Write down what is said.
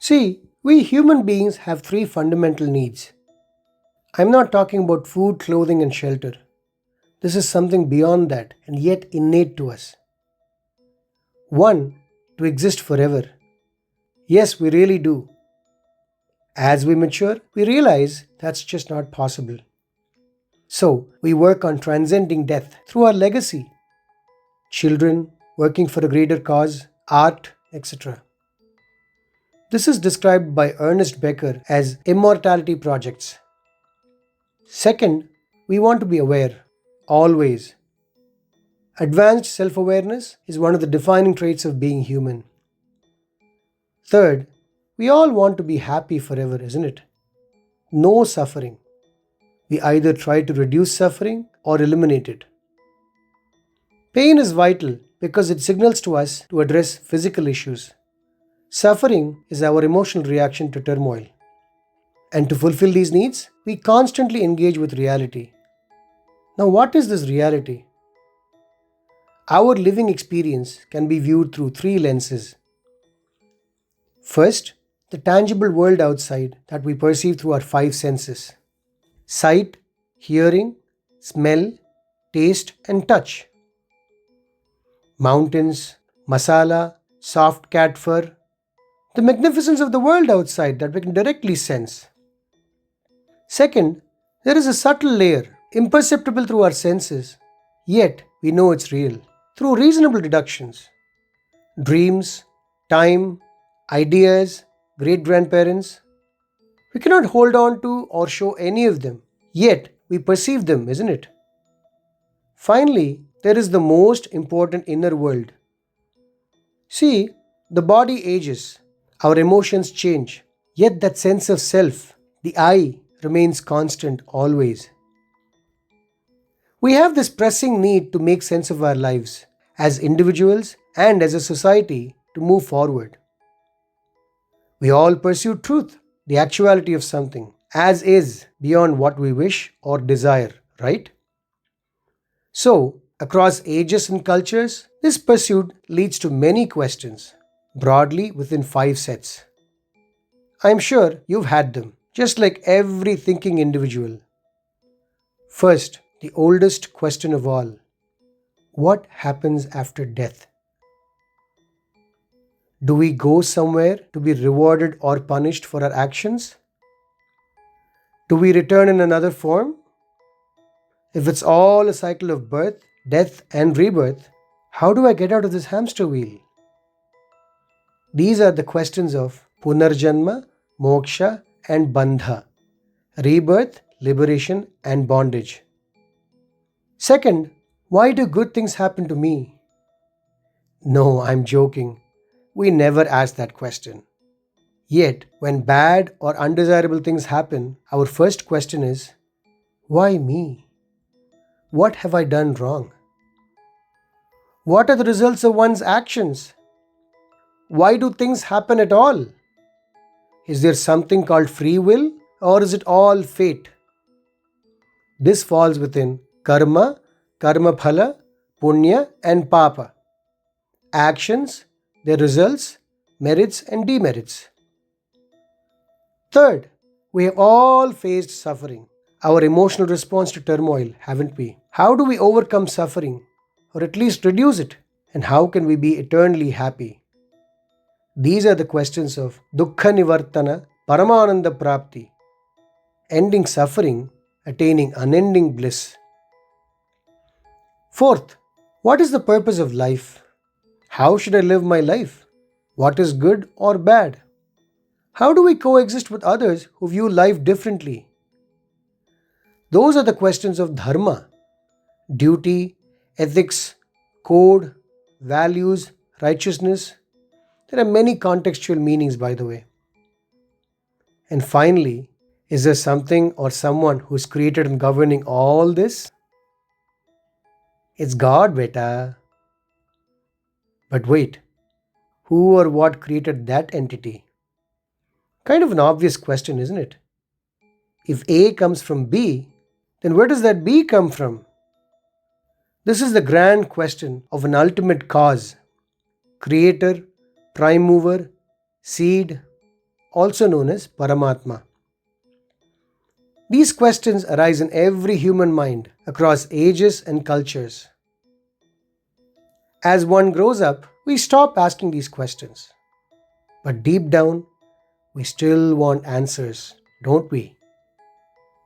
See, we human beings have three fundamental needs. I'm not talking about food, clothing, and shelter. This is something beyond that and yet innate to us. One, to exist forever. Yes, we really do. As we mature, we realize that's just not possible. So, we work on transcending death through our legacy, children, working for a greater cause, art, etc. This is described by Ernest Becker as immortality projects. Second, we want to be aware, always. Advanced self awareness is one of the defining traits of being human. Third, we all want to be happy forever, isn't it? No suffering. We either try to reduce suffering or eliminate it. Pain is vital because it signals to us to address physical issues. Suffering is our emotional reaction to turmoil. And to fulfill these needs, we constantly engage with reality. Now, what is this reality? Our living experience can be viewed through three lenses. First, the tangible world outside that we perceive through our five senses: sight, hearing, smell, taste, and touch. Mountains, masala, soft cat fur, the magnificence of the world outside that we can directly sense. Second, there is a subtle layer, imperceptible through our senses, yet we know it's real, through reasonable deductions. Dreams, time, ideas, great grandparents. We cannot hold on to or show any of them, yet we perceive them, isn't it? Finally, there is the most important inner world. See, the body ages, our emotions change, yet that sense of self, the I, remains constant always. We have this pressing need to make sense of our lives, as individuals and as a society, to move forward. We all pursue truth, the actuality of something, as is, beyond what we wish or desire, right? So, across ages and cultures, this pursuit leads to many questions, broadly within five sets. I'm sure you've had them, just like every thinking individual. First, the oldest question of all: what happens after death? Do we go somewhere to be rewarded or punished for our actions? Do we return in another form? If it's all a cycle of birth, death, and rebirth, how do I get out of this hamster wheel? These are the questions of Punarjanma, Moksha, and Bandha: rebirth, liberation, and bondage. Second, why do good things happen to me? No, I'm joking. We never ask that question. Yet, when bad or undesirable things happen, our first question is, why me? What have I done wrong? What are the results of one's actions? Why do things happen at all? Is there something called free will, or is it all fate? This falls within karma, karma phala, punya, and papa. Actions, their results, merits, and demerits. Third, we have all faced suffering, our emotional response to turmoil, haven't we? How do we overcome suffering, or at least reduce it? And how can we be eternally happy? These are the questions of dukkha nivartana, paramananda prapti, ending suffering, attaining unending bliss. Fourth, what is the purpose of life? How should I live my life? What is good or bad? How do we coexist with others who view life differently? Those are the questions of dharma, duty, ethics, code, values, righteousness. There are many contextual meanings, by the way. And finally, is there something or someone who's created and governing all this? It's God, beta. But wait, who or what created that entity? Kind of an obvious question, isn't it? If A comes from B, then where does that B come from? This is the grand question of an ultimate cause: creator, prime mover, seed. also known as Paramatma? These questions arise in every human mind across ages and cultures. As one grows up, we stop asking these questions. But deep down, we still want answers, don't we?